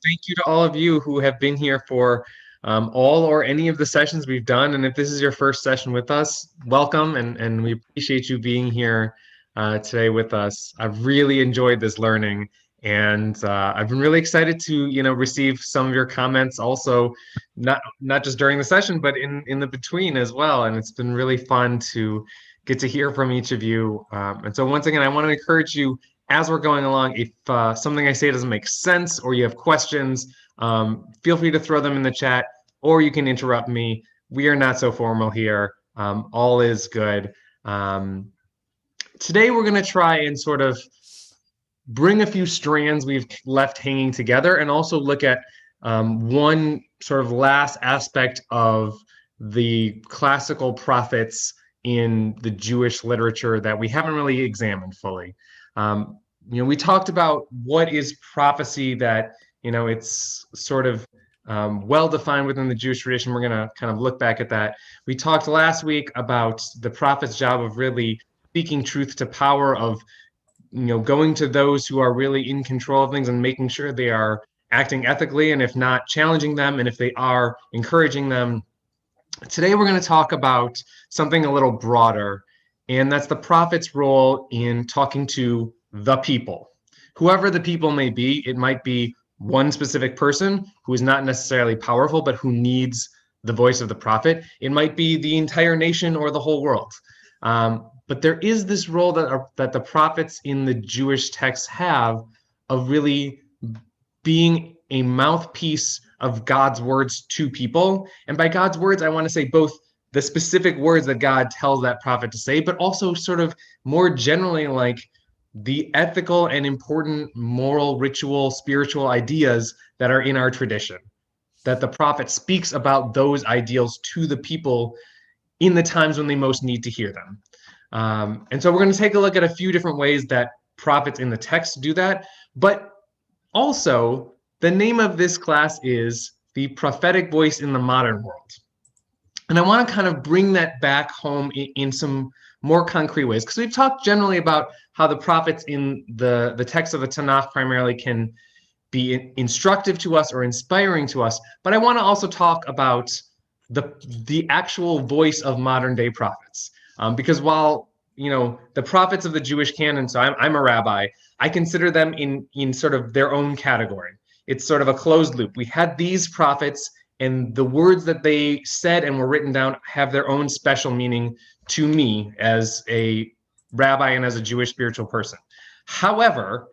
thank you to all of you who have been here for all or any of the sessions we've done. And if this is your first session with us, welcome, and we appreciate you being here today with us. I've really enjoyed this learning, and I've been really excited to receive some of your comments also, not just during the session, but in the between as well. And it's been really fun to get to hear from each of you. And so once again, I want to encourage you, as we're going along, if something I say doesn't make sense or you have questions, feel free to throw them in the chat, or you can interrupt me. We are not so formal here. All is good. Today, we're going to try and sort of bring a few strands we've left hanging together and also look at one sort of last aspect of the classical prophets in the Jewish literature that we haven't really examined fully. We talked about what is prophecy, that it's sort of well defined within the Jewish tradition. We're going to kind of look back at that. We talked last week about the prophet's job of really speaking truth to power, of going to those who are really in control of things and making sure they are acting ethically, and if not, challenging them, and if they are, encouraging them. Today we're going to talk about something a little broader, and that's the prophet's role in talking to the people. Whoever the people may be, it might be one specific person who is not necessarily powerful, but who needs the voice of the prophet. It might be the entire nation or the whole world. But there is this role that the prophets in the Jewish texts have, of really being a mouthpiece of God's words to people. And by God's words, I want to say both the specific words that God tells that prophet to say, but also sort of more generally, like the ethical and important moral, ritual, spiritual ideas that are in our tradition, that the prophet speaks about those ideals to the people in the times when they most need to hear them. And so we're going to take a look at a few different ways that prophets in the text do that. But also, the name of this class is The Prophetic Voice in the Modern World. And I want to kind of bring that back home in some more concrete ways, because we've talked generally about how the prophets in the text of the Tanakh primarily can be instructive to us or inspiring to us. But I want to also talk about the actual voice of modern day prophets. Because while the prophets of the Jewish canon, so I'm a rabbi, I consider them in sort of their own category. It's sort of a closed loop. We had these prophets, and the words that they said and were written down have their own special meaning to me as a rabbi and as a Jewish spiritual person. However,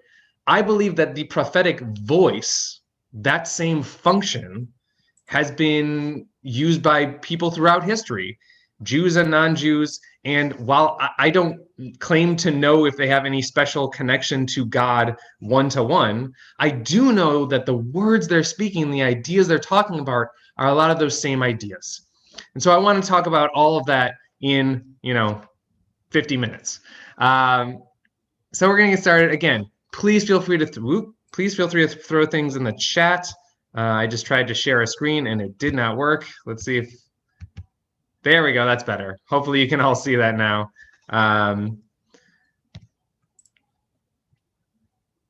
I believe that the prophetic voice, that same function, has been used by people throughout history, Jews and non-Jews. And while I don't claim to know if they have any special connection to God one-to-one, I do know that the words they're speaking, the ideas they're talking about, are a lot of those same ideas. And so I want to talk about all of that in 50 minutes. So we're going to get started. Again, please feel free to throw things in the chat. I just tried to share a screen and it did not work. Let's see if there we go. That's better. Hopefully you can all see that now.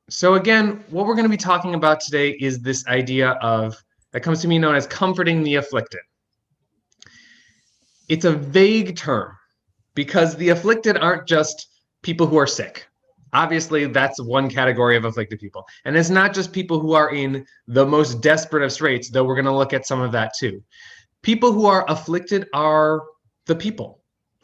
So again, what we're going to be talking about today is this idea that comes to me known as comforting the afflicted. It's a vague term because the afflicted aren't just people who are sick. Obviously, that's one category of afflicted people. And it's not just people who are in the most desperate of straits, though we're going to look at some of that too. People who are afflicted are the people.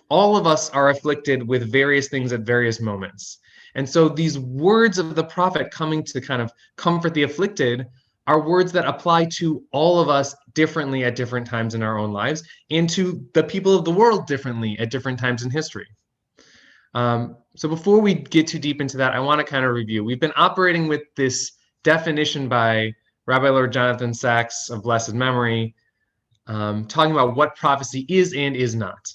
All of us are afflicted with various things at various moments. And so these words of the prophet coming to kind of comfort the afflicted are words that apply to all of us differently at different times in our own lives, and to the people of the world differently at different times in history. So before we get too deep into that, I want to kind of review. We've been operating with this definition by Rabbi Lord Jonathan Sacks of blessed memory, talking about what prophecy is and is not.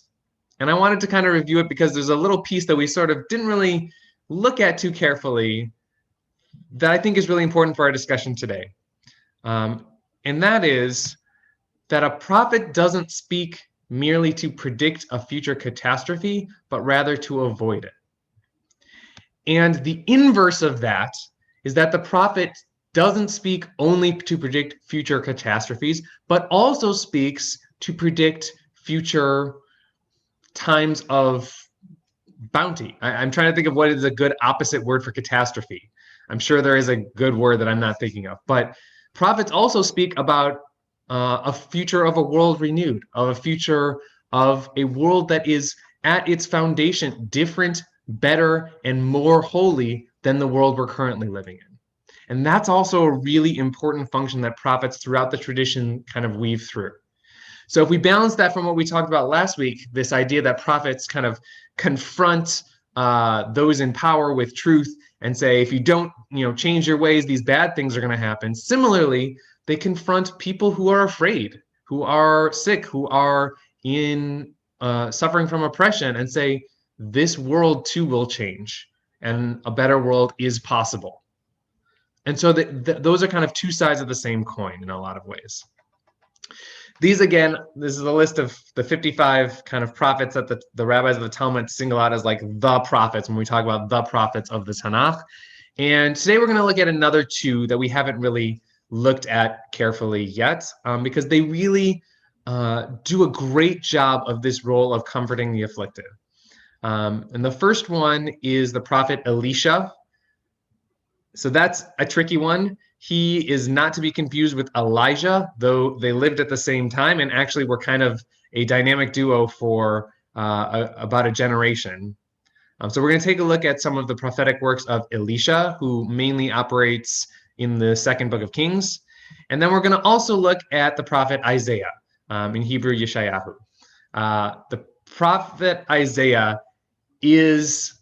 And I wanted to kind of review it because there's a little piece that we sort of didn't really look at too carefully that I think is really important for our discussion today. And that is that a prophet doesn't speak merely to predict a future catastrophe, but rather to avoid it. And the inverse of that is that the prophet doesn't speak only to predict future catastrophes, but also speaks to predict future times of bounty. I'm trying to think of what is a good opposite word for catastrophe. I'm sure there is a good word that I'm not thinking of, but prophets also speak about a future of a world renewed, of a future of a world that is at its foundation different, better, and more holy than the world we're currently living in. And that's also a really important function that prophets throughout the tradition kind of weave through. So if we balance that from what we talked about last week, this idea that prophets kind of confront those in power with truth and say, if you don't, change your ways, these bad things are going to happen. Similarly, they confront people who are afraid, who are sick, who are in suffering from oppression, and say, this world too will change, and a better world is possible. And so those are kind of two sides of the same coin in a lot of ways. These, again, this is a list of the 55 kind of prophets that the rabbis of the Talmud single out as like the prophets when we talk about the prophets of the Tanakh. And today we're going to look at another two that we haven't really looked at carefully yet, because they really do a great job of this role of comforting the afflicted. And the first one is the prophet Elisha. So that's a tricky one. He is not to be confused with Elijah, though they lived at the same time and actually were kind of a dynamic duo for about a generation. So we're going to take a look at some of the prophetic works of Elisha, who mainly operates in the second book of Kings. And then we're going to also look at the prophet Isaiah, in Hebrew, Yeshayahu. The prophet Isaiah is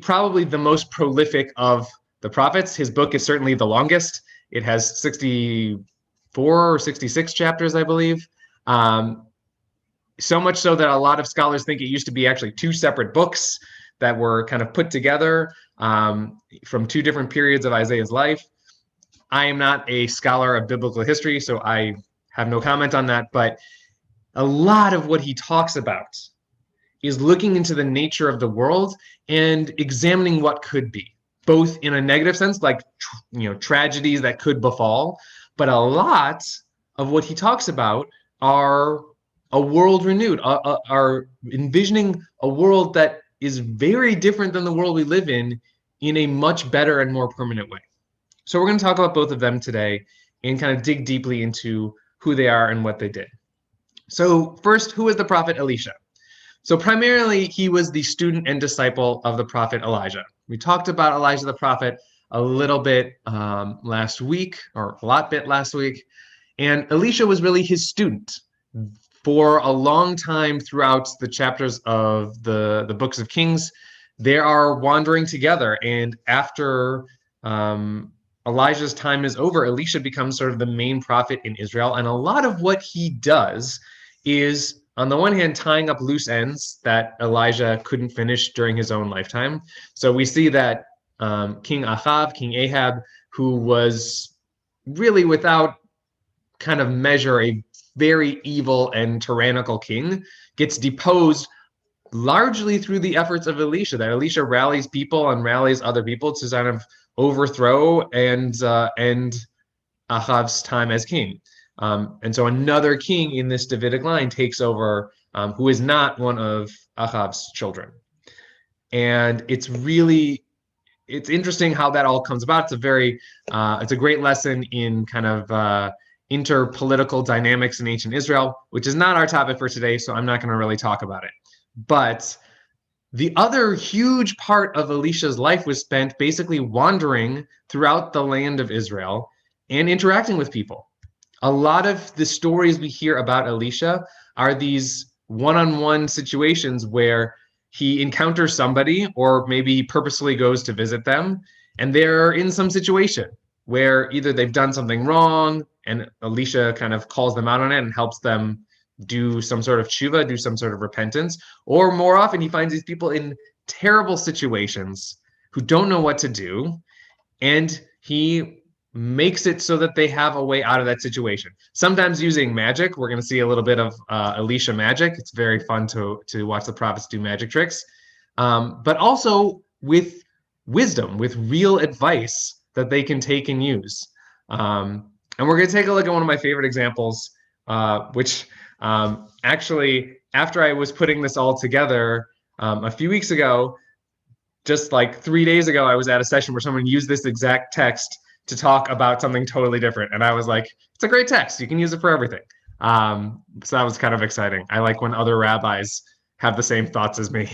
probably the most prolific of the prophets. His book is certainly the longest. It has 64 or 66 chapters, I believe. So much so that a lot of scholars think it used to be actually two separate books that were kind of put together from two different periods of Isaiah's life. I am not a scholar of biblical history, so I have no comment on that, but a lot of what he talks about is looking into the nature of the world and examining what could be, both in a negative sense, like tragedies that could befall, but a lot of what he talks about are a world renewed, are envisioning a world that is very different than the world we live in a much better and more permanent way. So we're going to talk about both of them today and kind of dig deeply into who they are and what they did. So first, who is the prophet Elisha? So primarily, he was the student and disciple of the prophet Elijah. We talked about Elijah the prophet a little bit last week, or a lot bit last week. And Elisha was really his student. For a long time throughout the chapters of the books of Kings, they are wandering together. And after Elijah's time is over, Elisha becomes sort of the main prophet in Israel. And a lot of what he does is, on the one hand, tying up loose ends that Elijah couldn't finish during his own lifetime. So we see that King Achav, King Ahab, who was really without kind of measure a very evil and tyrannical king, gets deposed largely through the efforts of Elisha, that Elisha rallies people and rallies other people to kind of overthrow and end Ahav's time as king. And so another king in this Davidic line takes over, who is not one of Ahav's children. And it's interesting how that all comes about. It's a great lesson in kind of interpolitical dynamics in ancient Israel, which is not our topic for today, so I'm not going to really talk about it. But the other huge part of Elisha's life was spent basically wandering throughout the land of Israel and interacting with people. A lot of the stories we hear about Elisha are these one-on-one situations where he encounters somebody, or maybe he purposely goes to visit them, and they're in some situation where either they've done something wrong and Elisha kind of calls them out on it and helps them do some sort of tshuva, do some sort of repentance, or more often he finds these people in terrible situations who don't know what to do, and he makes it so that they have a way out of that situation. Sometimes using magic. We're going to see a little bit of Elisha magic. It's very fun to watch the prophets do magic tricks, but also with wisdom, with real advice that they can take and use. And we're going to take a look at one of my favorite examples, which actually, after I was putting this all together a few weeks ago, just like 3 days ago, I was at a session where someone used this exact text to talk about something totally different. And I was like, it's a great text. You can use it for everything. So that was kind of exciting. I like when other rabbis have the same thoughts as me.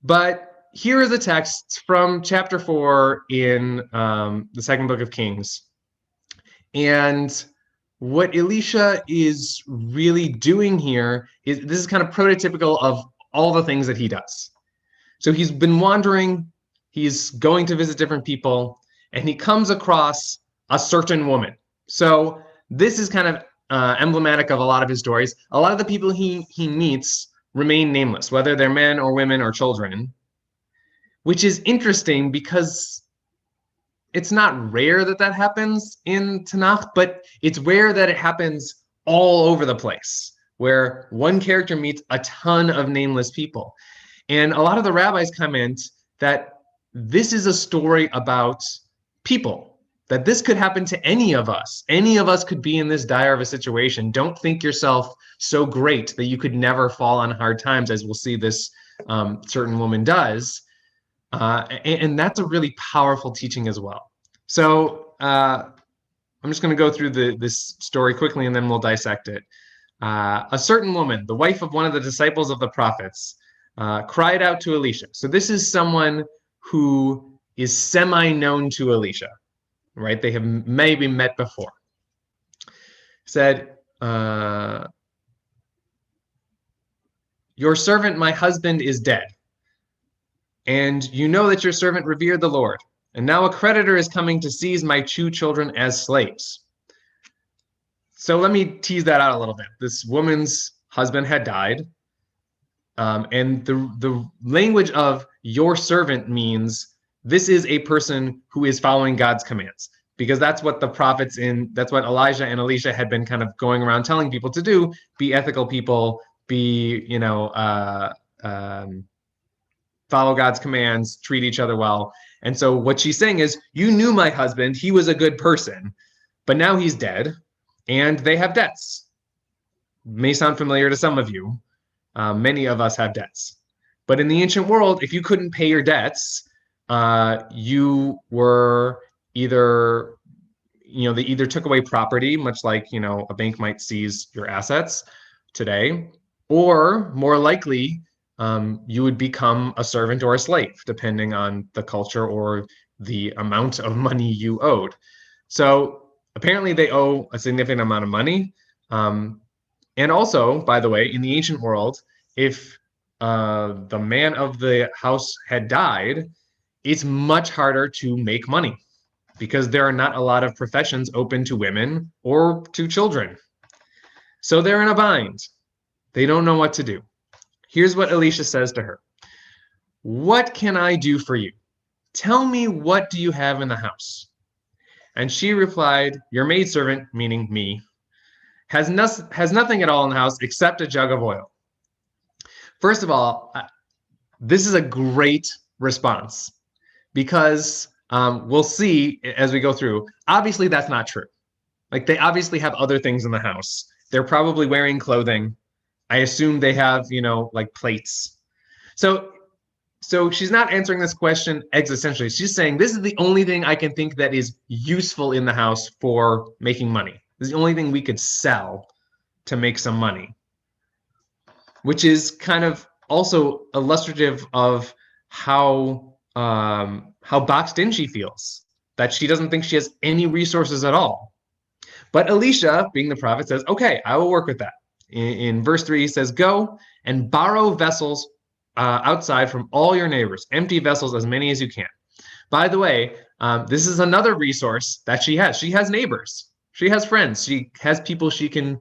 But here is a text from chapter 4 in the second book of Kings. And what Elisha is really doing here is, this is kind of prototypical of all the things that he does. So he's been wandering, he's going to visit different people, and he comes across a certain woman. So this is kind of emblematic of a lot of his stories. A lot of the people he meets remain nameless, whether they're men or women or children, which is interesting because it's not rare that that happens in Tanakh, but it's rare that it happens all over the place, where one character meets a ton of nameless people. And a lot of the rabbis comment that this is a story about people, that this could happen to any of us. Any of us could be in this dire of a situation. Don't think yourself so great that you could never fall on hard times, as we'll see this certain woman does. And that's a really powerful teaching as well. So I'm just going to go through this story quickly, and then we'll dissect it. A certain woman, the wife of one of the disciples of the prophets, cried out to Elisha. So this is someone who is semi-known to Elisha, right? They have maybe met before. Said, your servant, my husband, is dead. And you know that your servant revered the Lord. And now a creditor is coming to seize my 2 children as slaves. So let me tease that out a little bit. This woman's husband had died. And the language of your servant means this is a person who is following God's commands, because that's what the prophets that's what Elijah and Elisha had been kind of going around telling people to do: be ethical people, be, follow God's commands, treat each other well. And so what she's saying is, you knew my husband, he was a good person, but now he's dead and they have debts. May sound familiar to some of you. Many of us have debts. But in the ancient world, if you couldn't pay your debts, you were either, they either took away property, much like, a bank might seize your assets today, or more likely, you would become a servant or a slave, depending on the culture or the amount of money you owed. So apparently they owe a significant amount of money. And also, by the way, in the ancient world, if the man of the house had died, it's much harder to make money because there are not a lot of professions open to women or to children. So they're in a bind. They don't know what to do. Here's what Elisha says to her. What can I do for you? Tell me, what do you have in the house? And she replied, your maidservant, meaning me, has nothing at all in the house except a jug of oil. First of all, this is a great response, because we'll see as we go through, obviously that's not true. Like, they obviously have other things in the house. They're probably wearing clothing. I assume they have, like plates. So she's not answering this question existentially. She's saying, this is the only thing I can think that is useful in the house for making money. This is the only thing we could sell to make some money, which is kind of also illustrative of how boxed in she feels, that she doesn't think she has any resources at all. But Elisha, being the prophet, says, okay, I will work with that. In verse 3, he says, go and borrow vessels outside from all your neighbors, empty vessels, as many as you can. By the way, this is another resource that she has. She has neighbors. She has friends. She has people she can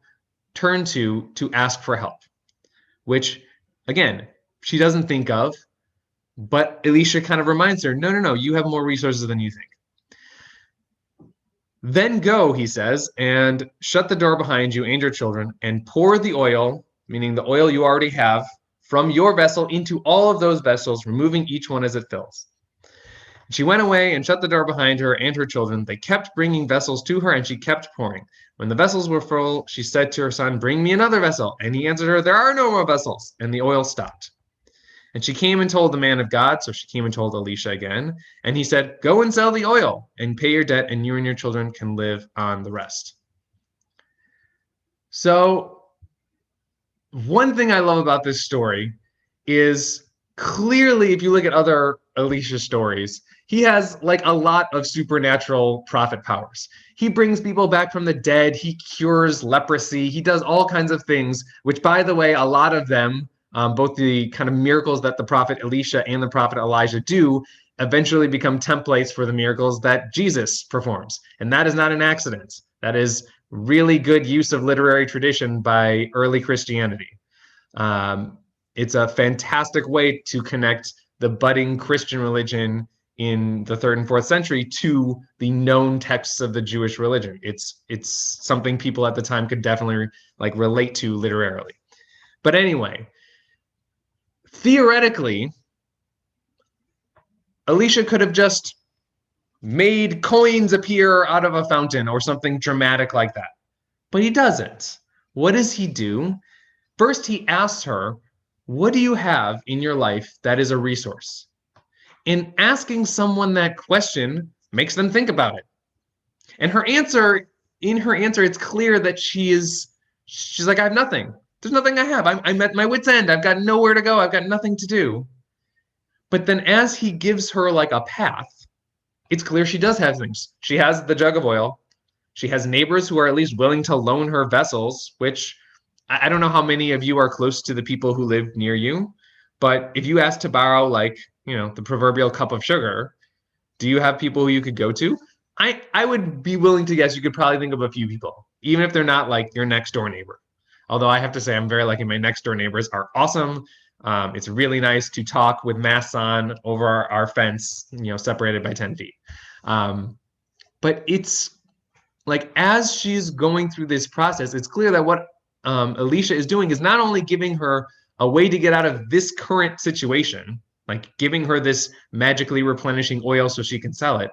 turn to ask for help, which, again, she doesn't think of. But Elisha kind of reminds her, no, you have more resources than you think. Then go, he says, and shut the door behind you and your children, and pour the oil, meaning the oil you already have, from your vessel into all of those vessels, removing each one as it fills. She went away and shut the door behind her and her children. They kept bringing vessels to her, and she kept pouring. When the vessels were full, she said to her son, "Bring me another vessel." And he answered her, "There are no more vessels." And the oil stopped. And she came and told the man of God. So she came and told Elisha again. And he said, "Go and sell the oil and pay your debt, and you and your children can live on the rest." So one thing I love about this story is clearly, if you look at other Elisha stories, he has like a lot of supernatural prophet powers. He brings people back from the dead. He cures leprosy. He does all kinds of things, which, by the way, a lot of them, both the kind of miracles that the prophet Elisha and the prophet Elijah do, eventually become templates for the miracles that Jesus performs. And that is not an accident. That is really good use of literary tradition by early Christianity. It's a fantastic way to connect the budding Christian religion in the 3rd and 4th century to the known texts of the Jewish religion. It's something people at the time could definitely like relate to literarily. But anyway, theoretically, Elisha could have just made coins appear out of a fountain or something dramatic like that. But he doesn't. What does he do? First, he asks her, "What do you have in your life that is a resource?" And asking someone that question makes them think about it. And in her answer, it's clear that she's like, "I have nothing. There's nothing I have. I'm at my wit's end. I've got nowhere to go. I've got nothing to do." But then as he gives her like a path, it's clear she does have things. She has the jug of oil. She has neighbors who are at least willing to loan her vessels, which I don't know how many of you are close to the people who live near you, but if you ask to borrow, like, the proverbial cup of sugar, do you have people who you could go to? I would be willing to guess you could probably think of a few people, even if they're not like your next door neighbor. Although I have to say I'm very lucky. My next door neighbors are awesome. It's really nice to talk with masks on over our fence, separated by 10 feet. But it's like, as she's going through this process, it's clear that what Elisha is doing is not only giving her a way to get out of this current situation, like giving her this magically replenishing oil so she can sell it.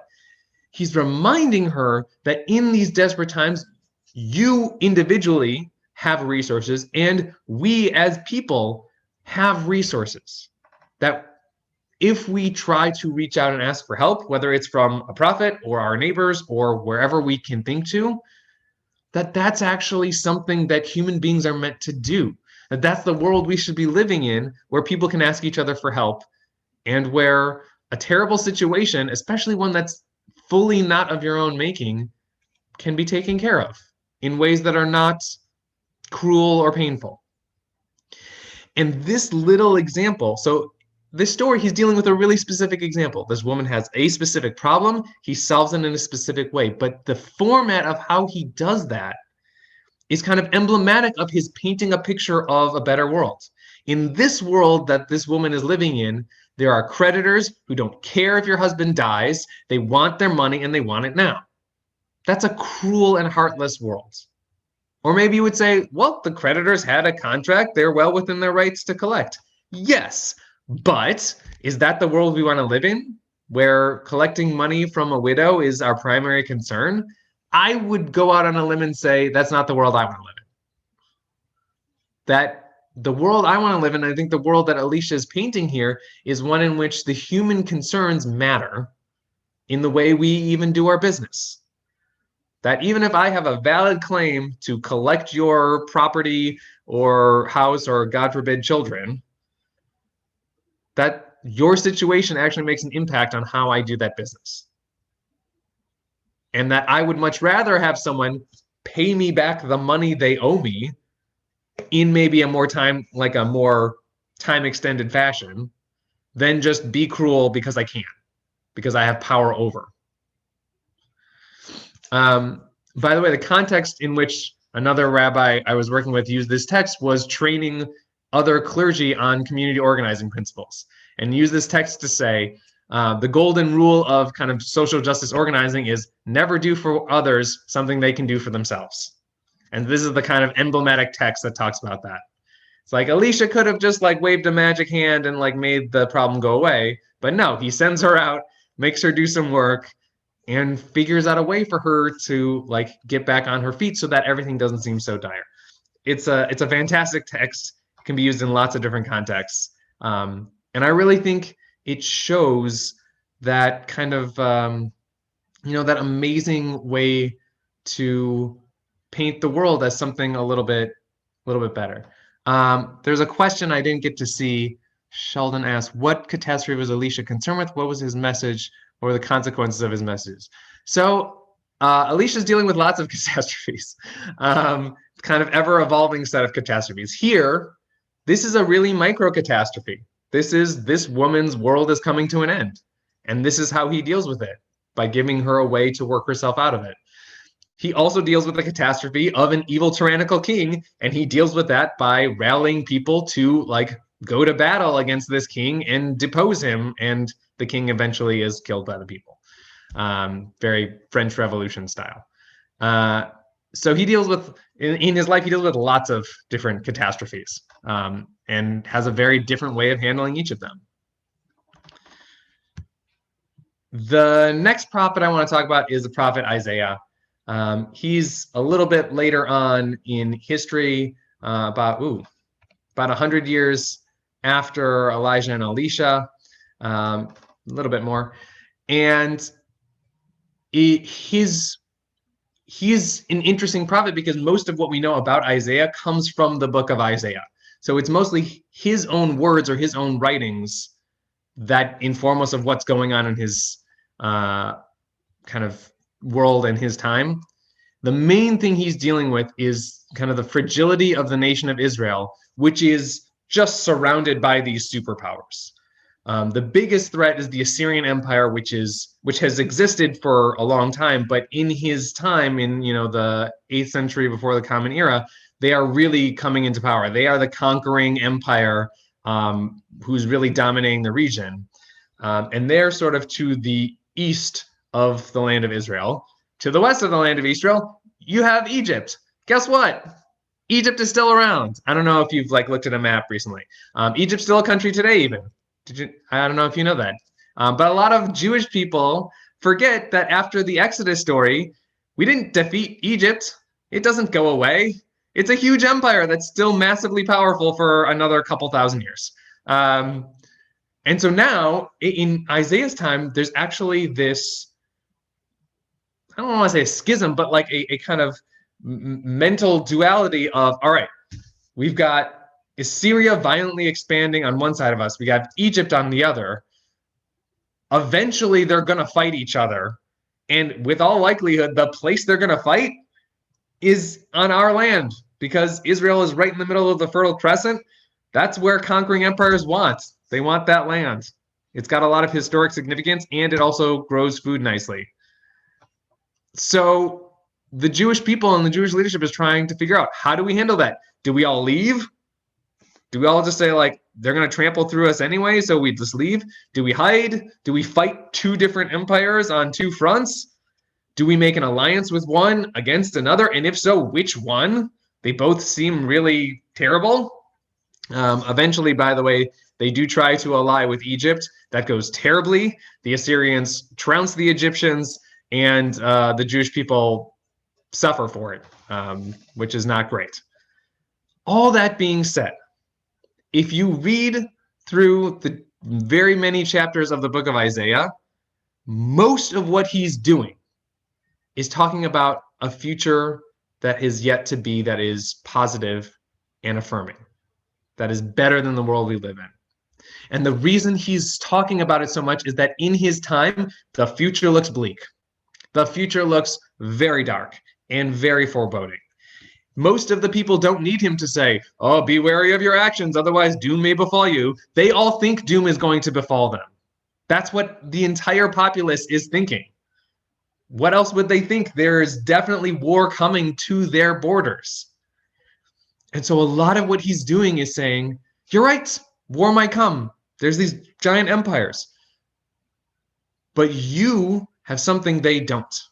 He's reminding her that in these desperate times, you individually have resources, and we as people have resources. That if we try to reach out and ask for help, whether it's from a prophet or our neighbors or wherever we can think to, that's actually something that human beings are meant to do. That's the world we should be living in, where people can ask each other for help, and where a terrible situation, especially one that's fully not of your own making, can be taken care of in ways that are not cruel or painful. And this little example, so this story, he's dealing with a really specific example. This woman has a specific problem. He solves it in a specific way. But the format of how he does that is kind of emblematic of his painting a picture of a better world. In this world that this woman is living in, there are creditors who don't care if your husband dies. They want their money and they want it now. That's a cruel and heartless world. Or maybe you would say, well, the creditors had a contract. They're well within their rights to collect. Yes, but is that the world we want to live in, where collecting money from a widow is our primary concern? I would go out on a limb and say that's not the world I want to live in. That the world I want to live in, I think the world that Elisha is painting here, is one in which the human concerns matter in the way we even do our business. That even if I have a valid claim to collect your property or house or, God forbid, children, that your situation actually makes an impact on how I do that business. And that I would much rather have someone pay me back the money they owe me in maybe a more time extended fashion than just be cruel because I can, because I have power over. By the way, the context in which another rabbi I was working with used this text was training other clergy on community organizing principles, and use this text to say, the golden rule of kind of social justice organizing is never do for others something they can do for themselves. And this is the kind of emblematic text that talks about that. It's like Elisha could have just like waved a magic hand and like made the problem go away, but no, he sends her out makes her do some work, and figures out a way for her to like get back on her feet so that everything doesn't seem so dire. It's a fantastic text. It can be used in lots of different contexts, and I really think it shows that kind of that amazing way to paint the world as something a little bit better. There's a question I didn't get to see. Sheldon asked, what catastrophe was Elisha concerned with? What was his message? What were the consequences of his message? So Elisha's dealing with lots of catastrophes, kind of ever-evolving set of catastrophes. Here, this is a really micro catastrophe. This woman's world is coming to an end. And this is how he deals with it, by giving her a way to work herself out of it. He also deals with the catastrophe of an evil tyrannical king, and he deals with that by rallying people to like go to battle against this king and depose him, and the king eventually is killed by the people. Very French Revolution style. So he deals with, in his life, he deals with lots of different catastrophes, and has a very different way of handling each of them. The next prophet I want to talk about is the prophet Isaiah. He's a little bit later on in history, about 100 years after Elijah and Elisha, a little bit more. And he's an interesting prophet because most of what we know about Isaiah comes from the book of Isaiah. So it's mostly his own words or his own writings that inform us of what's going on in his kind of world and his time. The main thing he's dealing with is kind of the fragility of the nation of Israel, which is just surrounded by these superpowers. The biggest threat is the Assyrian Empire, which has existed for a long time, but in his time, in the 8th century before the Common Era, they are really coming into power. They are the conquering empire who's really dominating the region, and they're sort of to the east of the land of Israel. To the west of the land of Israel, you have Egypt. Guess what? Egypt is still around. I don't know if you've looked at a map recently. Egypt's still a country today, even. I don't know if you know that. But a lot of Jewish people forget that after the Exodus story, we didn't defeat Egypt. It doesn't go away. It's a huge empire that's still massively powerful for another couple thousand years. And so now, in Isaiah's time, there's actually this, I don't want to say a schism, but like a kind of mental duality of, all right, we've got Assyria violently expanding on one side of us. We got Egypt on the other. Eventually, they're going to fight each other. And with all likelihood, the place they're going to fight is on our land, because Israel is right in the middle of the Fertile Crescent. That's where conquering empires want. They want that land. It's got a lot of historic significance, and it also grows food nicely. So the Jewish people and the Jewish leadership is trying to figure out, how do we handle that? Do we all leave? Do we all just say, they're going to trample through us anyway, so we just leave? Do we hide? Do we fight two different empires on two fronts? Do we make an alliance with one against another? And if so, which one? They both seem really terrible. Eventually, by the way, they do try to ally with Egypt. That goes terribly. The Assyrians trounce the Egyptians, and the Jewish people suffer for it, which is not great. All that being said, if you read through the very many chapters of the book of Isaiah, most of what he's doing is talking about a future that is yet to be, that is positive and affirming, that is better than the world we live in. And the reason he's talking about it so much is that in his time, the future looks bleak. The future looks very dark and very foreboding. Most of the people don't need him to say, oh, be wary of your actions, otherwise doom may befall you. They all think doom is going to befall them. That's what the entire populace is thinking. What else would they think? There's definitely war coming to their borders. And so a lot of what he's doing is saying, you're right, war might come. There's these giant empires. But you have something they don't.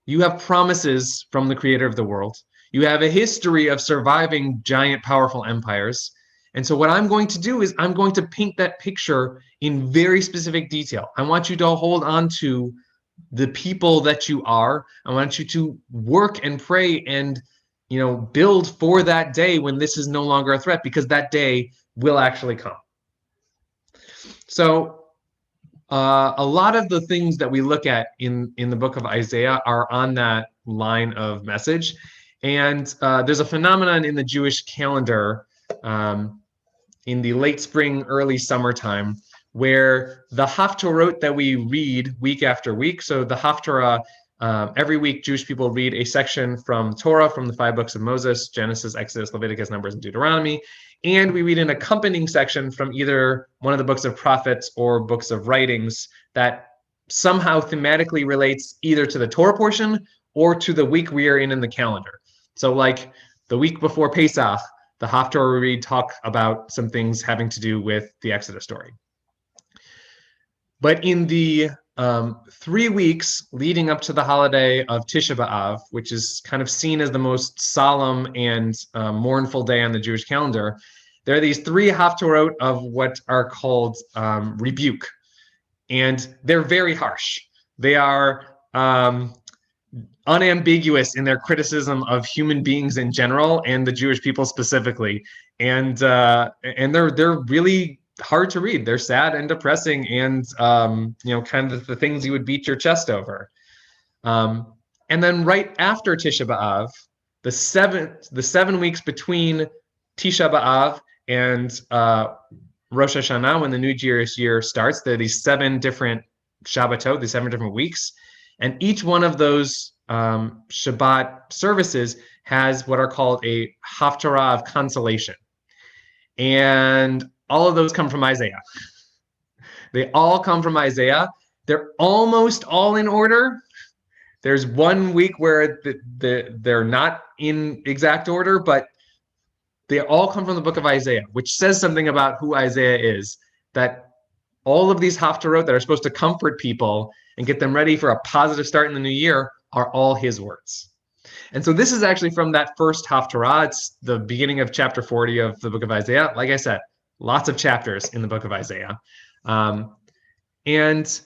You have promises from the creator of the world. You have a history of surviving giant, powerful empires. And so what I'm going to do is I'm going to paint that picture in very specific detail. I want you to hold on to the people that you are. I want you to work and pray and, build for that day when this is no longer a threat, because that day will actually come. So a lot of the things that we look at in the book of Isaiah are on that line of message. And there's a phenomenon in the Jewish calendar in the late spring, early summertime, where the haftarot that we read week after week, so the haftarah, every week Jewish people read a section from Torah, from the 5 books of Moses, Genesis, Exodus, Leviticus, Numbers, and Deuteronomy, and we read an accompanying section from either one of the books of prophets or books of writings that somehow thematically relates either to the Torah portion or to the week we are in the calendar. So like the week before Pesach, the haftarah we read talk about some things having to do with the Exodus story. But in the 3 weeks leading up to the holiday of Tisha B'Av, which is kind of seen as the most solemn and mournful day on the Jewish calendar, there are these 3 haftarot of what are called rebuke. And they're very harsh. They are unambiguous in their criticism of human beings in general and the Jewish people specifically. And they're really hard to read. They're sad and depressing and, kind of the things you would beat your chest over. And then right after Tisha B'Av, the 7 weeks between Tisha B'Av and Rosh Hashanah, when the New Jewish year starts, there are these 7 different Shabbatot, these 7 different weeks. And each one of those Shabbat services has what are called a haftarah of consolation. And all of those come from Isaiah. They all come from Isaiah. They're almost all in order. There's 1 week where they're not in exact order, but they all come from the book of Isaiah, which says something about who Isaiah is, that all of these haftarot that are supposed to comfort people and get them ready for a positive start in the new year are all his words. And so this is actually from that first haftarah. It's the beginning of chapter 40 of the book of Isaiah. Like I said, lots of chapters in the book of Isaiah. And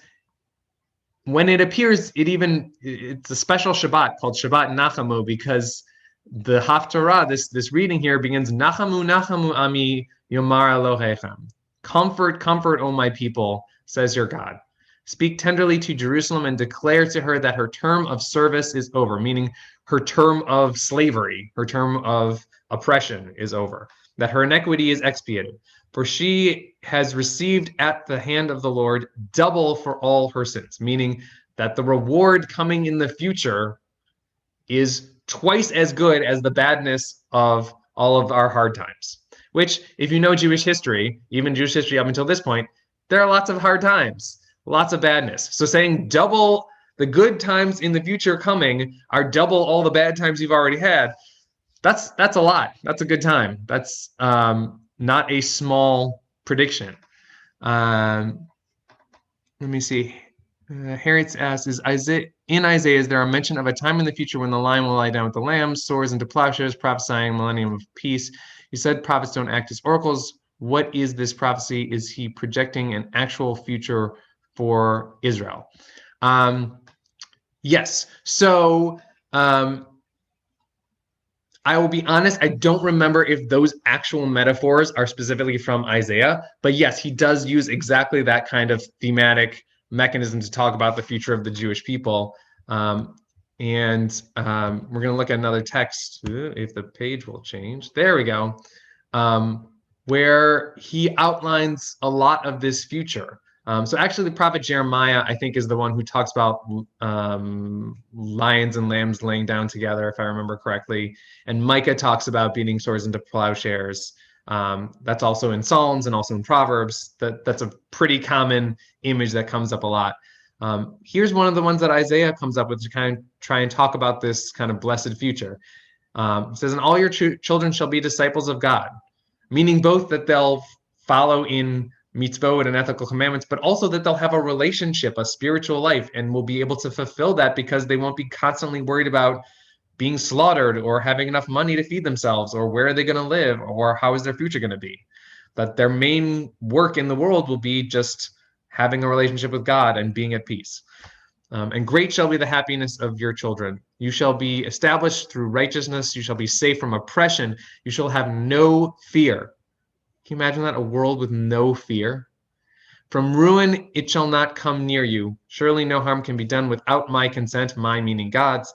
when it appears, it's a special Shabbat called Shabbat Nachamu, because the haftarah, this reading here begins, Nachamu, Nachamu Ami Yomar Elohechem. Comfort, comfort, O my people, says your God. Speak tenderly to Jerusalem and declare to her that her term of service is over, meaning her term of slavery, her term of oppression is over, that her iniquity is expiated. For she has received at the hand of the Lord double for all her sins, meaning that the reward coming in the future is twice as good as the badness of all of our hard times. Which, if you know Jewish history, even Jewish history up until this point, there are lots of hard times, lots of badness. So saying double the good times in the future coming are double all the bad times you've already had, that's a lot. That's a good time. That's not a small prediction. Let me see. Harriet asks, in Isaiah, is there a mention of a time in the future when the lion will lie down with the lamb, swords into plowshares, prophesying a millennium of peace? You said prophets don't act as oracles. What is this prophecy? Is he projecting an actual future for Israel? Yes. So I will be honest, I don't remember if those actual metaphors are specifically from Isaiah, but yes, he does use exactly that kind of thematic mechanism to talk about the future of the Jewish people. We're going to look at another text, if the page will change. There we go. Where he outlines a lot of this future. So actually the prophet Jeremiah, I think, is the one who talks about lions and lambs laying down together, if I remember correctly. And Micah talks about beating swords into plowshares. That's also in Psalms and also in Proverbs. That's a pretty common image that comes up a lot. Here's one of the ones that Isaiah comes up with to kind of try and talk about this kind of blessed future. It says, and all your children shall be disciples of God, meaning both that they'll follow in mitzvot and ethical commandments, but also that they'll have a relationship, a spiritual life, and will be able to fulfill that because they won't be constantly worried about being slaughtered or having enough money to feed themselves or where are they going to live or how is their future going to be. that their main work in the world will be just having a relationship with God and being at peace. And great shall be the happiness of your children. You shall be established through righteousness. You shall be safe from oppression. You shall have no fear. Can you imagine that? A world with no fear? From ruin it shall not come near you. Surely no harm can be done without my consent, my meaning God's.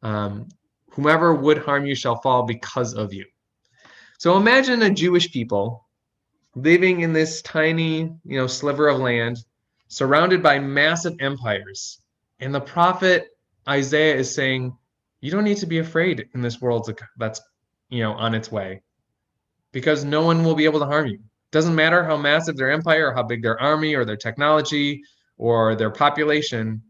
Whomever would harm you shall fall because of you. So imagine a Jewish people living in this tiny, sliver of land, surrounded by massive empires. And the prophet Isaiah is saying, you don't need to be afraid in this world that's, on its way, because no one will be able to harm you. Doesn't matter how massive their empire or how big their army or their technology or their population,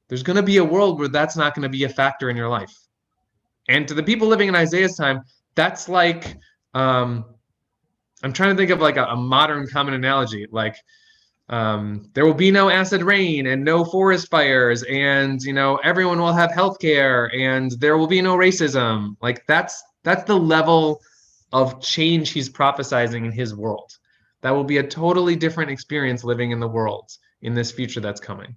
there's going to be a world where that's not going to be a factor in your life. And to the people living in Isaiah's time, that's like, I'm trying to think of like a modern common analogy, like there will be no acid rain and no forest fires, and everyone will have healthcare, and there will be no racism. Like that's the level of change he's prophesizing in his world. That will be a totally different experience living in the world in this future that's coming.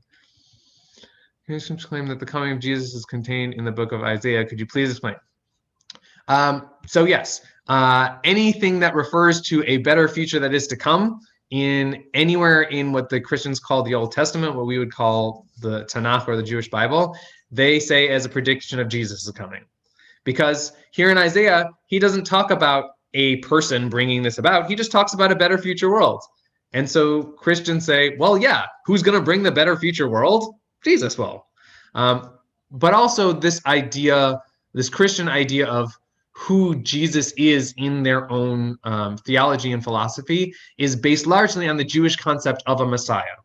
Christians claim that the coming of Jesus is contained in the book of Isaiah. Could you please explain? So yes, anything that refers to a better future that is to come in anywhere in what the Christians call the Old Testament, what we would call the Tanakh or the Jewish Bible, they say as a prediction of Jesus is coming. Because here in Isaiah, he doesn't talk about a person bringing this about. He just talks about a better future world. And so Christians say, well, yeah, who's going to bring the better future world? Jesus will. But also this idea, this Christian idea of who Jesus is in their own theology and philosophy is based largely on the Jewish concept of a Messiah.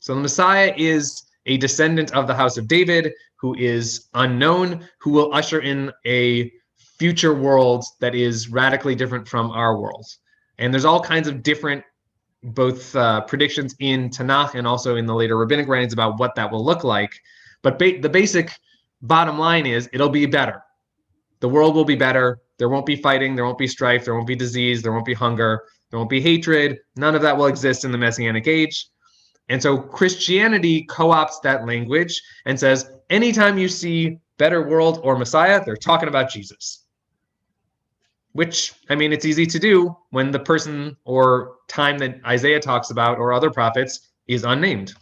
So the Messiah is a descendant of the house of David who is unknown, who will usher in a future world that is radically different from our world. And there's all kinds of different both predictions in Tanakh and also in the later rabbinic writings about what that will look like. But the basic bottom line is it'll be better. The world will be better. There won't be fighting. There won't be strife. There won't be disease. There won't be hunger. There won't be hatred. None of that will exist in the Messianic age. And so Christianity co-opts that language and says, anytime you see better world or Messiah, they're talking about Jesus. Which, I mean, it's easy to do when the person or time that Isaiah talks about or other prophets is unnamed.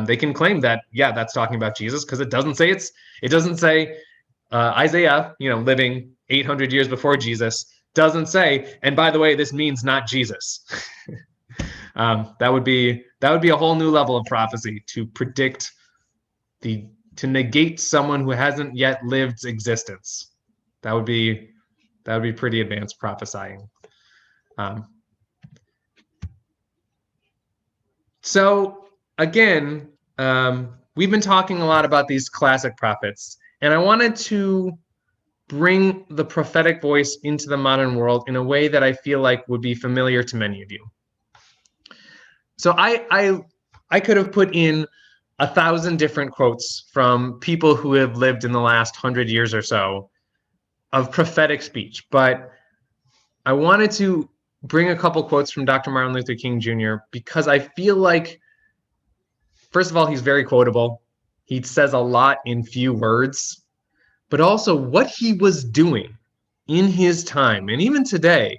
They can claim that, yeah, that's talking about Jesus because it doesn't say Isaiah, living 800 years before Jesus, doesn't say, and by the way, this means not Jesus. That would be a whole new level of prophecy to predict to negate someone who hasn't yet lived existence. That would be pretty advanced prophesying. So again, we've been talking a lot about these classic prophets, and I wanted to bring the prophetic voice into the modern world in a way that I feel like would be familiar to many of you. So I could have put in 1,000 different quotes from people who have lived in the last 100 years or so of prophetic speech, but I wanted to bring a couple quotes from Dr. Martin Luther King Jr. because I feel like, first of all, he's very quotable. He says a lot in few words, but also what he was doing in his time and even today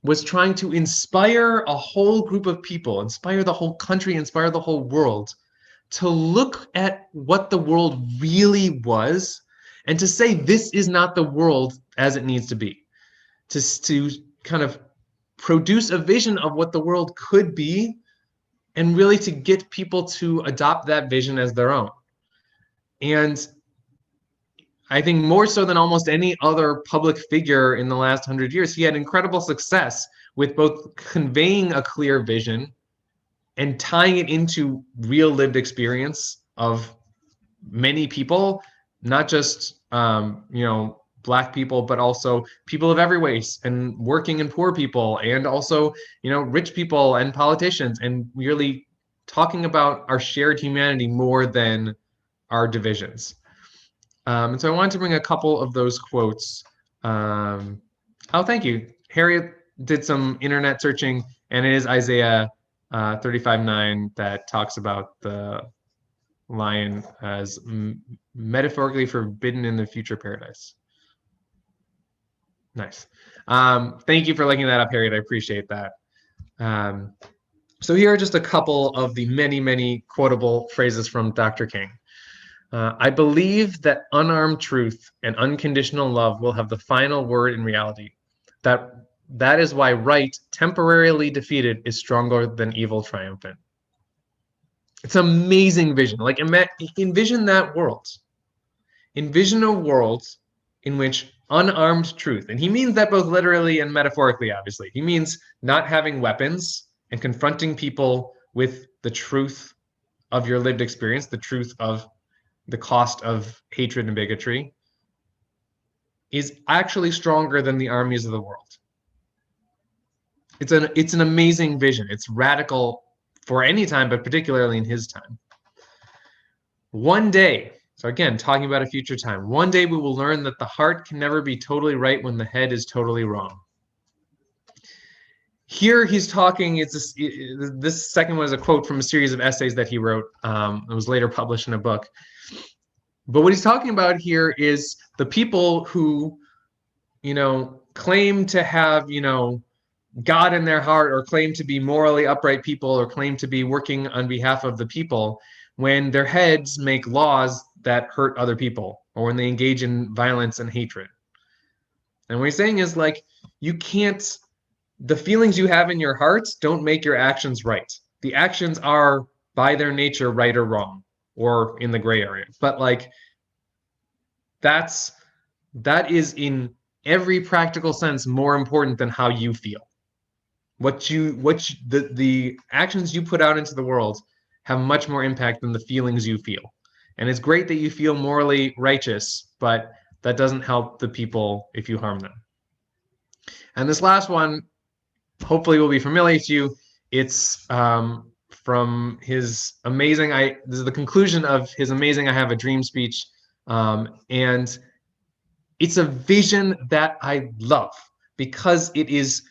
was trying to inspire a whole group of people, inspire the whole country, inspire the whole world to look at what the world really was and to say this is not the world as it needs to be, to kind of produce a vision of what the world could be and really to get people to adopt that vision as their own. And I think more so than almost any other public figure in the last 100 years, he had incredible success with both conveying a clear vision and tying it into real lived experience of many people, not just Black people, but also people of every race, and working and poor people, and also rich people and politicians, and really talking about our shared humanity more than our divisions. And so I wanted to bring a couple of those quotes. Oh, thank you. Harriet did some internet searching, and it is Isaiah 35:9 that talks about the lion as metaphorically forbidden in the future paradise. Nice. Thank you for looking that up, Harriet. I appreciate that. So here are just a couple of the many, many quotable phrases from Dr. King. I believe that unarmed truth and unconditional love will have the final word in reality. That is why right, temporarily defeated, is stronger than evil triumphant. It's an amazing vision. Like, envision that world. Envision a world in which unarmed truth, and he means that both literally and metaphorically, obviously. He means not having weapons and confronting people with the truth of your lived experience, the truth of the cost of hatred and bigotry, is actually stronger than the armies of the world. It's an amazing vision. It's radical for any time, but particularly in his time. One day, so again, talking about a future time, one day we will learn that the heart can never be totally right when the head is totally wrong. Here he's talking, this second one is a quote from a series of essays that he wrote. It was later published in a book. But what he's talking about here is the people who, claim to have, God in their heart, or claim to be morally upright people, or claim to be working on behalf of the people, when their heads make laws that hurt other people, or when they engage in violence and hatred. And what he's saying is, like, you can't, the feelings you have in your hearts don't make your actions right. The actions are by their nature right or wrong, or in the gray area. But like, that is in every practical sense more important than how you feel. The actions you put out into the world have much more impact than the feelings you feel. And it's great that you feel morally righteous, but that doesn't help the people if you harm them. And this last one, hopefully, will be familiar to you. It's from his amazing, this is the conclusion of his amazing I Have a Dream speech. And it's a vision that I love because it is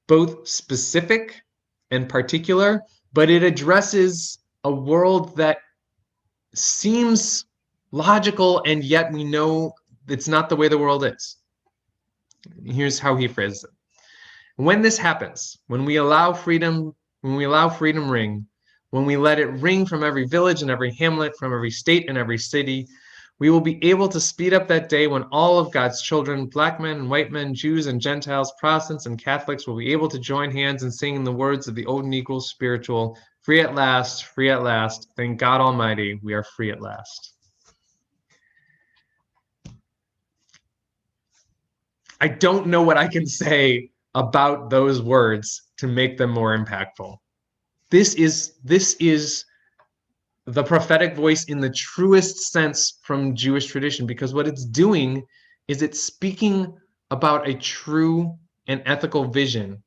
both specific and particular, but it addresses a world that seems logical, and yet we know it's not the way the world is. Here's how he phrases it. When this happens, when we allow freedom ring, when we let it ring from every village and every hamlet, from every state and every city, we will be able to speed up that day when all of God's children, black men and white men, Jews and Gentiles, Protestants and Catholics, will be able to join hands and sing in the words of the old Negro spiritual, free at last, thank God Almighty, we are free at last. I don't know what I can say about those words to make them more impactful. This is the prophetic voice in the truest sense from Jewish tradition, because what it's doing is it's speaking about a true and ethical vision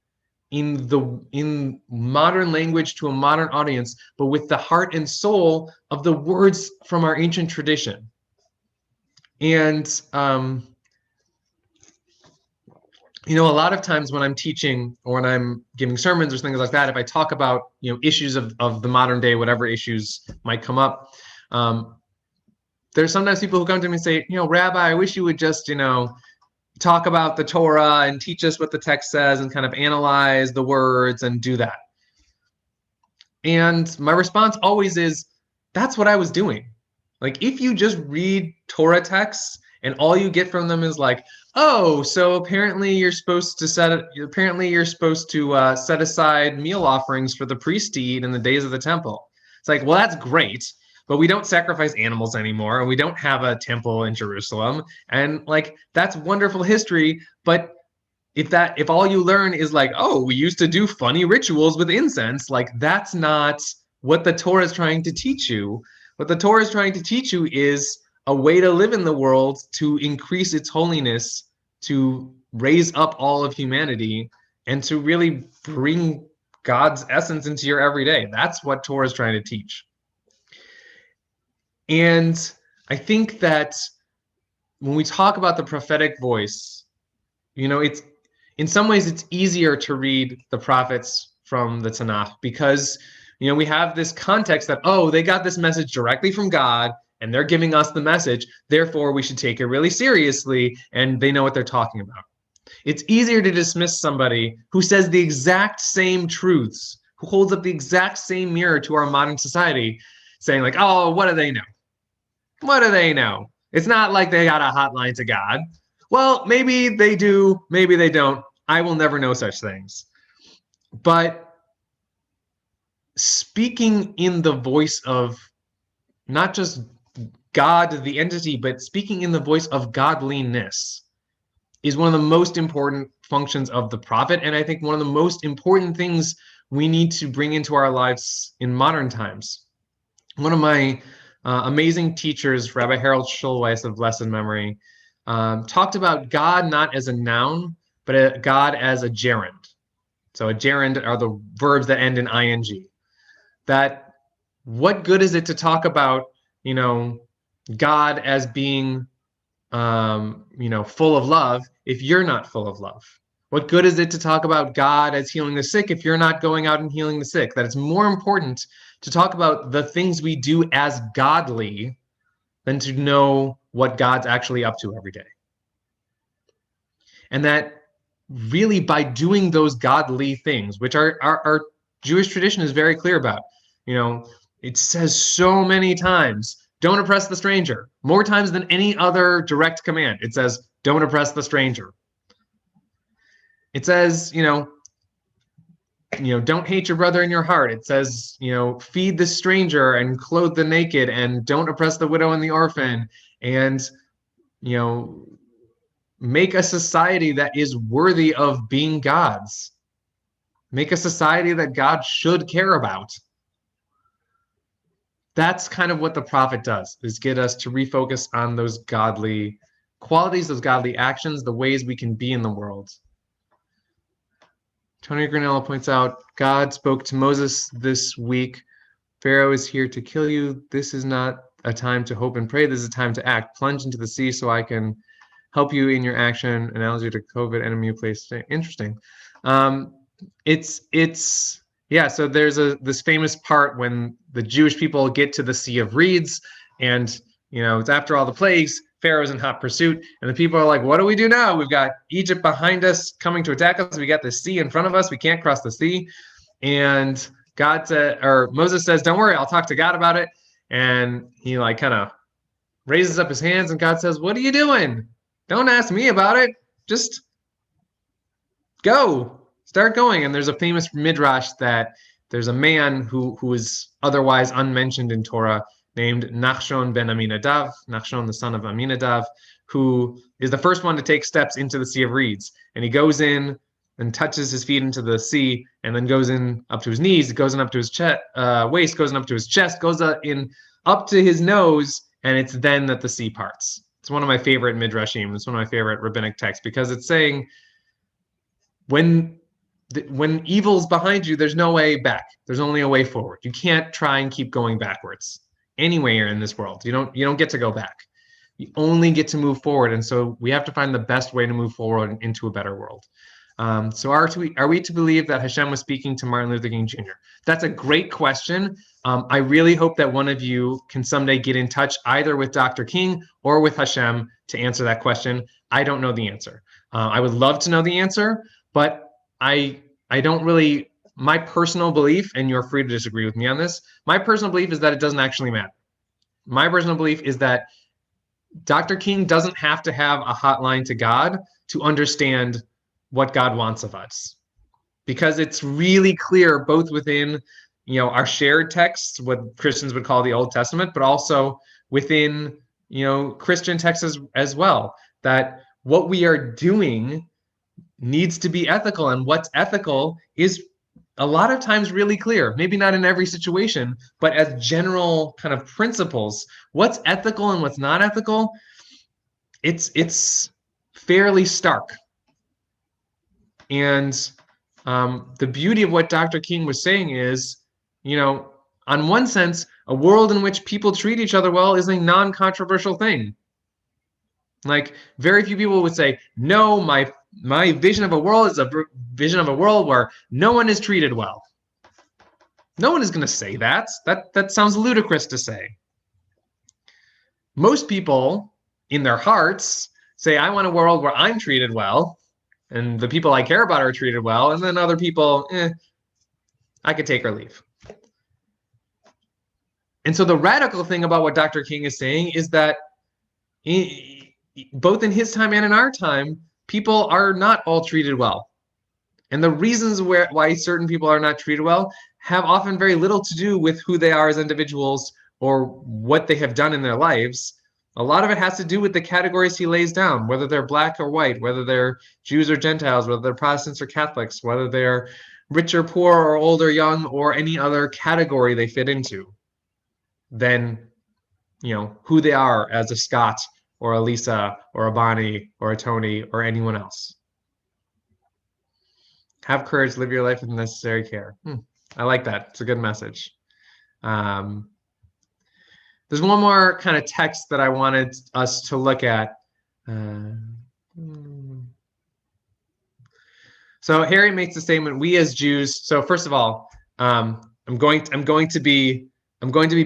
in modern language to a modern audience, but with the heart and soul of the words from our ancient tradition. And a lot of times when I'm teaching or when I'm giving sermons or things like that, if I talk about, issues of the modern day, whatever issues might come up, there's sometimes people who come to me and say, Rabbi, I wish you would just, talk about the Torah and teach us what the text says and kind of analyze the words and do that. And my response always is, that's what I was doing. Like, if you just read Torah texts and all you get from them is like, oh, so apparently you're supposed to set aside meal offerings for the priest to eat in the days of the temple. It's like, well, that's great, but we don't sacrifice animals anymore, and we don't have a temple in Jerusalem, and like, that's wonderful history. But if all you learn is like, oh, we used to do funny rituals with incense, like, that's not what the Torah is trying to teach you. What the Torah is trying to teach you is a way to live in the world, to increase its holiness, to raise up all of humanity, and to really bring God's essence into your everyday. That's what Torah is trying to teach. And I think that when we talk about the prophetic voice, it's in some ways it's easier to read the prophets from the Tanakh because, we have this context that, oh, they got this message directly from God and they're giving us the message. Therefore, we should take it really seriously and they know what they're talking about. It's easier to dismiss somebody who says the exact same truths, who holds up the exact same mirror to our modern society, saying like, oh, what do they know? What do they know? It's not like they got a hotline to God. Well, maybe they do, maybe they don't. I will never know such things. But speaking in the voice of not just God, the entity, but speaking in the voice of godliness is one of the most important functions of the prophet. And I think one of the most important things we need to bring into our lives in modern times. One of my amazing teachers, Rabbi Harold Schulweis of blessed memory, talked about God not as a noun, but God as a gerund. So a gerund are the verbs that end in ing. That what good is it to talk about, God as being, full of love if you're not full of love? What good is it to talk about God as healing the sick if you're not going out and healing the sick? That it's more important to talk about the things we do as godly than to know what God's actually up to every day. And that really by doing those godly things, which our Jewish tradition is very clear about, it says so many times, don't oppress the stranger, more times than any other direct command. It says, don't oppress the stranger. It says, don't hate your brother in your heart. It says, feed the stranger and clothe the naked and don't oppress the widow and the orphan. And, make a society that is worthy of being God's. Make a society that God should care about. That's kind of what the prophet does, is get us to refocus on those godly qualities, those godly actions, the ways we can be in the world. Tony Granello points out, God spoke to Moses this week. Pharaoh is here to kill you. This is not a time to hope and pray. This is a time to act. Plunge into the sea so I can help you in your action. Analogy to COVID, enemy place. Interesting. So there's this famous part when the Jewish people get to the Sea of Reeds, and it's after all the plagues. Pharaoh's in hot pursuit, and the people are like, what do we do now? We've got Egypt behind us coming to attack us. We got the sea in front of us. We can't cross the sea. And Moses says, don't worry, I'll talk to God about it. And he kind of raises up his hands, and God says, what are you doing? Don't ask me about it. Just go. Start going. And there's a famous midrash that there's a man who is otherwise unmentioned in Torah named Nachshon ben Aminadav, Nachshon the son of Aminadav, who is the first one to take steps into the Sea of Reeds. And he goes in and touches his feet into the sea, and then goes in up to his knees, goes in up to his waist, goes in up to his chest, goes in up to his nose, and it's then that the sea parts. It's one of my favorite midrashim. It's one of my favorite rabbinic texts because it's saying when evil's behind you, there's no way back. There's only a way forward. You can't try and keep going backwards anywhere in this world. You don't get to go back. You only get to move forward. And so we have to find the best way to move forward into a better world. So are we to believe that Hashem was speaking to Martin Luther King Jr.? That's a great question. I really hope that one of you can someday get in touch either with Dr. King or with Hashem to answer that question. I don't know the answer. I would love to know the answer, but I don't really, my personal belief, and you're free to disagree with me on this, my personal belief is that it doesn't actually matter. My personal belief is that Dr. King doesn't have to have a hotline to God to understand what God wants of us, because it's really clear both within our shared texts, what Christians would call the Old Testament, but also within Christian texts as well, that what we are doing needs to be ethical, and what's ethical is a lot of times really clear. Maybe not in every situation, but as general kind of principles, what's ethical and what's not ethical, it's fairly stark. And the beauty of what Dr. King was saying is, on one sense, a world in which people treat each other well is a non-controversial thing. Like, very few people would say, no, my my vision of a world is a vision of a world where no one is treated well. No one is going to say that. That sounds ludicrous to say. Most people in their hearts say, I want a world where I'm treated well and the people I care about are treated well, and then other people, I could take or leave. And so the radical thing about what Dr. King is saying is that both in his time and in our time, people are not all treated well. And the reasons why certain people are not treated well have often very little to do with who they are as individuals or what they have done in their lives. A lot of it has to do with the categories he lays down, whether they're black or white, whether they're Jews or Gentiles, whether they're Protestants or Catholics, whether they're rich or poor or old or young or any other category they fit into, than who they are as a Scot or a Lisa or a Bonnie or a Tony or anyone else. Have courage, live your life with necessary care. I like that. It's a good message. There's one more kind of text that I wanted us to look at. So Harry makes the statement, we as Jews. So first of all, I'm going to be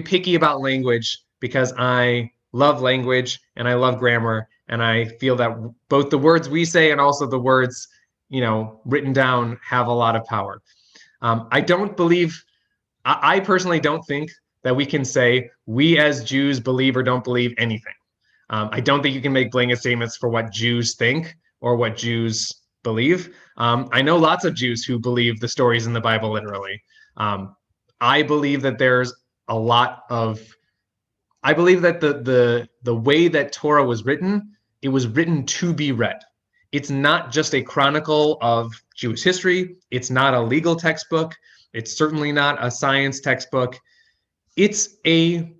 picky about language because I love language and I love grammar, and I feel that both the words we say and also the words written down have a lot of power. I personally don't think that we can say we as Jews believe or don't believe anything. I don't think you can make blanket statements for what Jews think or what Jews believe. I know lots of Jews who believe the stories in the Bible literally. I believe that there's a lot of, I believe that the way that Torah was written, it was written to be read. It's not just a chronicle of Jewish history. It's not a legal textbook. It's certainly not a science textbook. It's a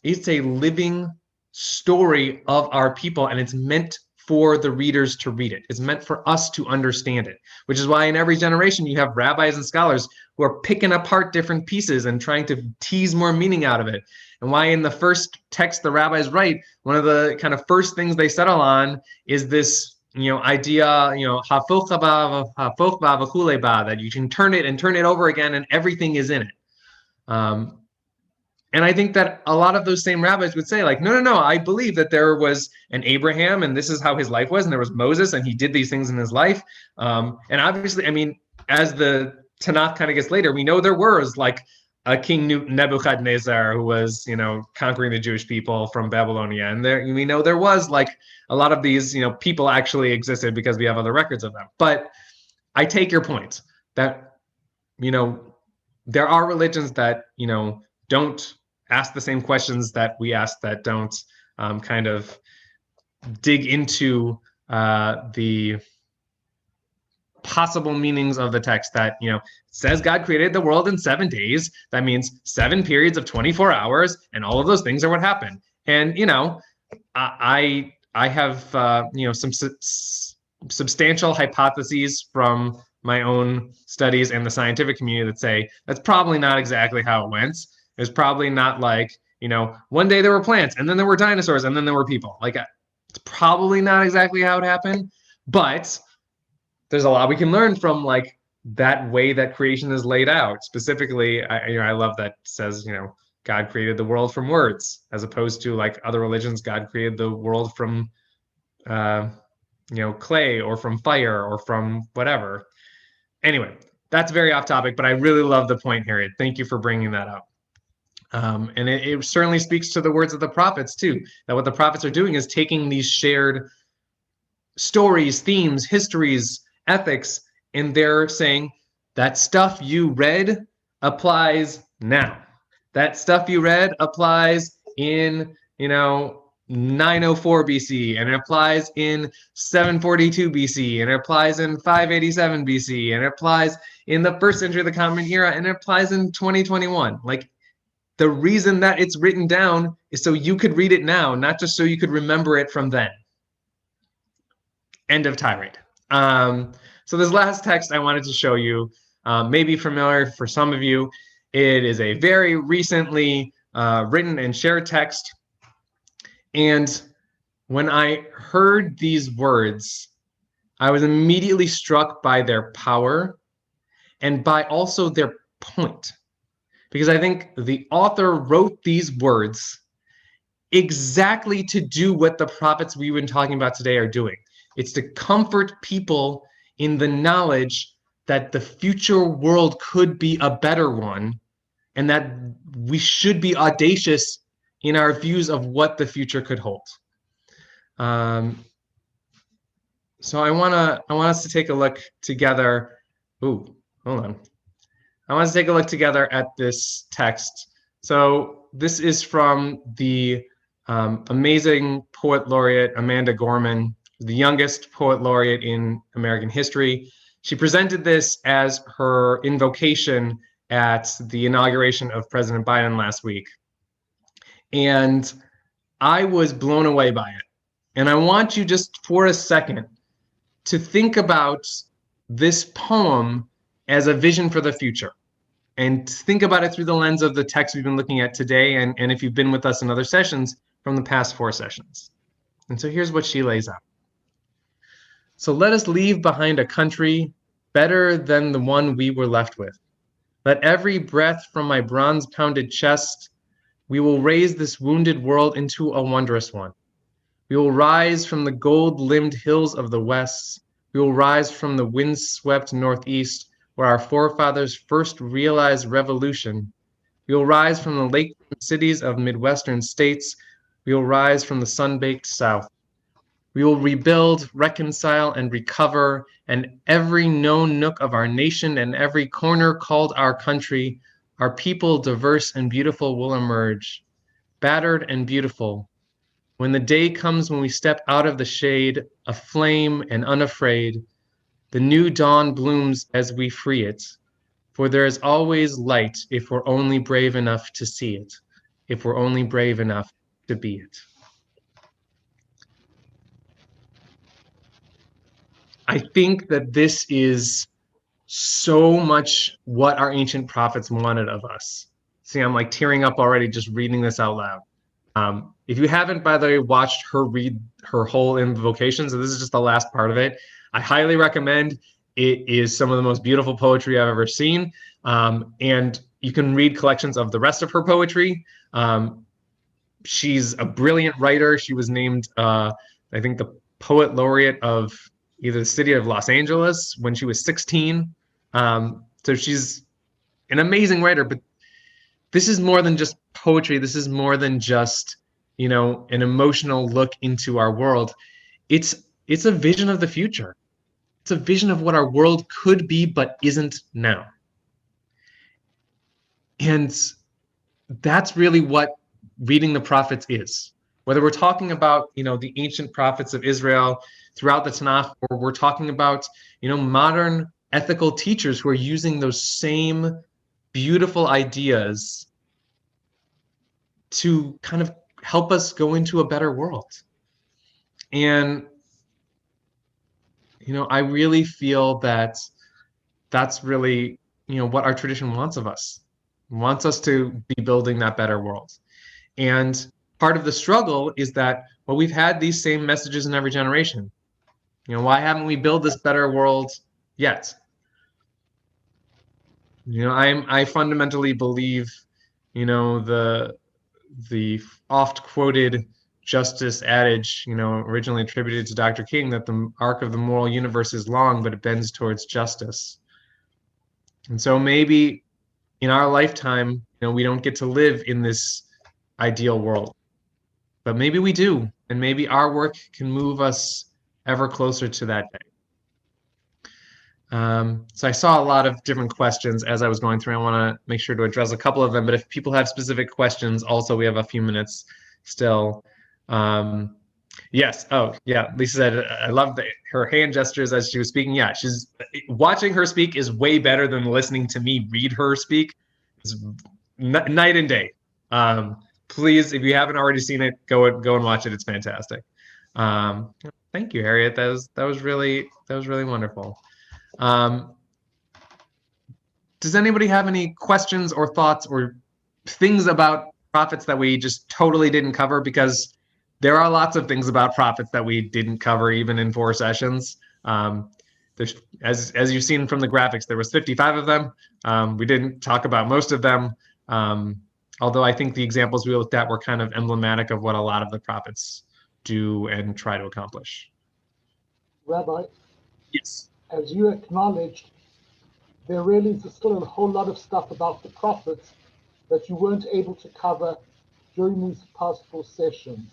living story of our people, and it's meant for the readers to read it. It's meant for us to understand it, which is why in every generation you have rabbis and scholars who are picking apart different pieces and trying to tease more meaning out of it. And why in the first text the rabbis write, one of the kind of first things they settle on is this idea, hafoch ba v'chulei ba, that you can turn it and turn it over again and everything is in it. And I think that a lot of those same rabbis would say, like, no, I believe that there was an Abraham and this is how his life was, and there was Moses and he did these things in his life. And obviously, I mean, as the Tanakh kind of gets later, we know there was like a king Nebuchadnezzar who was, conquering the Jewish people from Babylonia. And we know there was like a lot of these, people actually existed because we have other records of them. But I take your point that, there are religions that, don't ask the same questions that we ask, that don't kind of dig into the possible meanings of the text that, says God created the world in 7 days. That means 7 periods of 24 hours, and all of those things are what happened. And, I have, some substantial hypotheses from my own studies and the scientific community that say that's probably not exactly how it went. It was probably not like, one day there were plants and then there were dinosaurs and then there were people. Like, it's probably not exactly how it happened, but there's a lot we can learn from like that way that creation is laid out. Specifically, I love that it says, God created the world from words, as opposed to like other religions, God created the world from, clay or from fire or from whatever. Anyway, that's very off topic, but I really love the point, Harriet. Thank you for bringing that up. And it certainly speaks to the words of the prophets too, that what the prophets are doing is taking these shared stories, themes, histories, ethics, and they're saying that stuff you read applies now. That stuff you read applies in, 904 BC, and it applies in 742 BC, and it applies in 587 BC, and it applies in the first century of the Common Era, and it applies in 2021. Like, the reason that it's written down is so you could read it now, not just so you could remember it from then. End of tirade. So this last text I wanted to show you may be familiar for some of you. It is a very recently written and shared text. And when I heard these words, I was immediately struck by their power and by also their point. Because I think the author wrote these words exactly to do what the prophets we've been talking about today are doing. It's to comfort people in the knowledge that the future world could be a better one, and that we should be audacious in our views of what the future could hold. So I want us to take a look together. Ooh, hold on. I want us to take a look together at this text. So this is from the amazing poet laureate Amanda Gorman, the youngest poet laureate in American history. She presented this as her invocation at the inauguration of President Biden last week. And I was blown away by it. And I want you just for a second to think about this poem as a vision for the future. And think about it through the lens of the text we've been looking at today, and if you've been with us in other sessions, from the past 4 sessions. And so here's what she lays out. So let us leave behind a country better than the one we were left with. Let every breath from my bronze-pounded chest, we will raise this wounded world into a wondrous one. We will rise from the gold-limbed hills of the west. We will rise from the wind-swept northeast, where our forefathers first realized revolution. We will rise from the lakefront cities of Midwestern states. We will rise from the sun-baked South. We will rebuild, reconcile, and recover, and every known nook of our nation and every corner called our country, our people diverse and beautiful will emerge, battered and beautiful. When the day comes when we step out of the shade, aflame and unafraid, the new dawn blooms as we free it. For there is always light if we're only brave enough to see it, if we're only brave enough to be it. I think that this is so much what our ancient prophets wanted of us. See, I'm like tearing up already just reading this out loud. If you haven't, by the way, watched her read her whole invocation, so this is just the last part of it, I highly recommend. It is some of the most beautiful poetry I've ever seen. And you can read collections of the rest of her poetry. She's a brilliant writer. She was named, I think, the poet laureate of either the city of Los Angeles when she was 16. So she's an amazing writer, but this is more than just poetry. This is more than just, an emotional look into our world. It's a vision of the future. It's a vision of what our world could be, but isn't now. And that's really what reading the prophets is. Whether we're talking about, the ancient prophets of Israel throughout the Tanakh, or we're talking about, modern ethical teachers who are using those same beautiful ideas to kind of help us go into a better world. And, I really feel that that's really, what our tradition wants of us. It wants us to be building that better world. And part of the struggle is that, well, we've had these same messages in every generation. Why haven't we built this better world yet? I fundamentally believe, the oft quoted justice adage, originally attributed to Dr. King, that the arc of the moral universe is long, but it bends towards justice. And so maybe in our lifetime, we don't get to live in this ideal world, but maybe we do, and maybe our work can move us ever closer to that day. So I saw a lot of different questions as I was going through. I want to make sure to address a couple of them, but if people have specific questions, also we have a few minutes still. Yes. Oh, yeah. Lisa said, I love her hand gestures as she was speaking. Yeah, she's watching her speak is way better than listening to me read her speak. It's night and day. Please, if you haven't already seen it, go and watch it. It's fantastic. Thank you, Harriet. That was really wonderful. Does anybody have any questions or thoughts or things about prophets that we just totally didn't cover? Because there are lots of things about prophets that we didn't cover even in 4 sessions. There's, as you've seen from the graphics, there was 55 of them. We didn't talk about most of them, although I think the examples we looked at were kind of emblematic of what a lot of the prophets do and try to accomplish. Rabbi, yes, as you acknowledged, there really is still a whole lot of stuff about the prophets that you weren't able to cover during these past 4 sessions.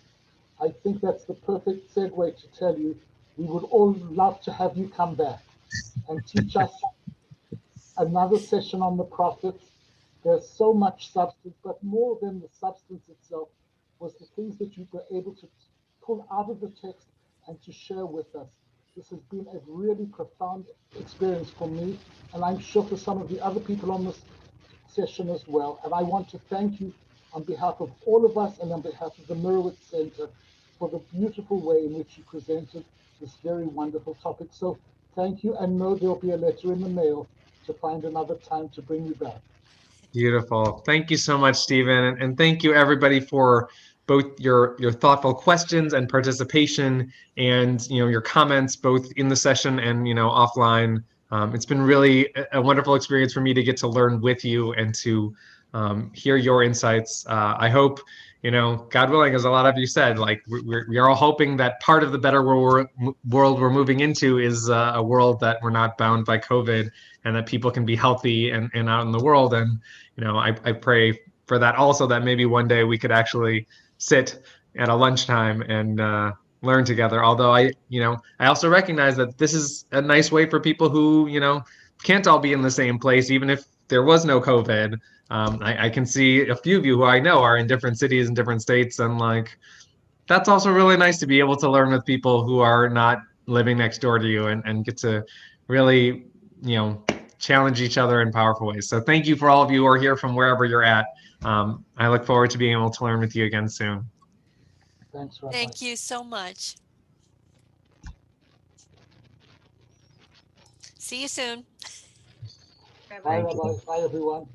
I think that's the perfect segue to tell you we would all love to have you come back and teach us another session on the prophets. There's so much substance, but more than the substance itself was the things that you were able to pull out of the text and to share with us. This has been a really profound experience for me, and I'm sure for some of the other people on this session as well. And I want to thank you on behalf of all of us and on behalf of the Merowitz Center for the beautiful way in which you presented this very wonderful topic. So thank you, and know there'll be a letter in the mail to find another time to bring you back. beautiful. Thank you so much, Stephen, and thank you everybody for both your thoughtful questions and participation, and your comments both in the session and offline. It's been really a wonderful experience for me to get to learn with you and to hear your insights. I hope, God willing, as a lot of you said, like we are all hoping that part of the better world we're moving into is a world that we're not bound by COVID, and that people can be healthy and out in the world. And I pray for that also, that maybe one day we could actually sit at a lunchtime and learn together. Although I also recognize that this is a nice way for people who can't all be in the same place, even if there was no COVID. I can see a few of you who I know are in different cities and different states, and like that's also really nice to be able to learn with people who are not living next door to you, and get to really challenge each other in powerful ways. So thank you for all of you who are here from wherever you're at. I look forward to being able to learn with you again soon. Thanks, Rabbi. Thank you so much. See you soon. Bye, Rabbi. Bye, everyone.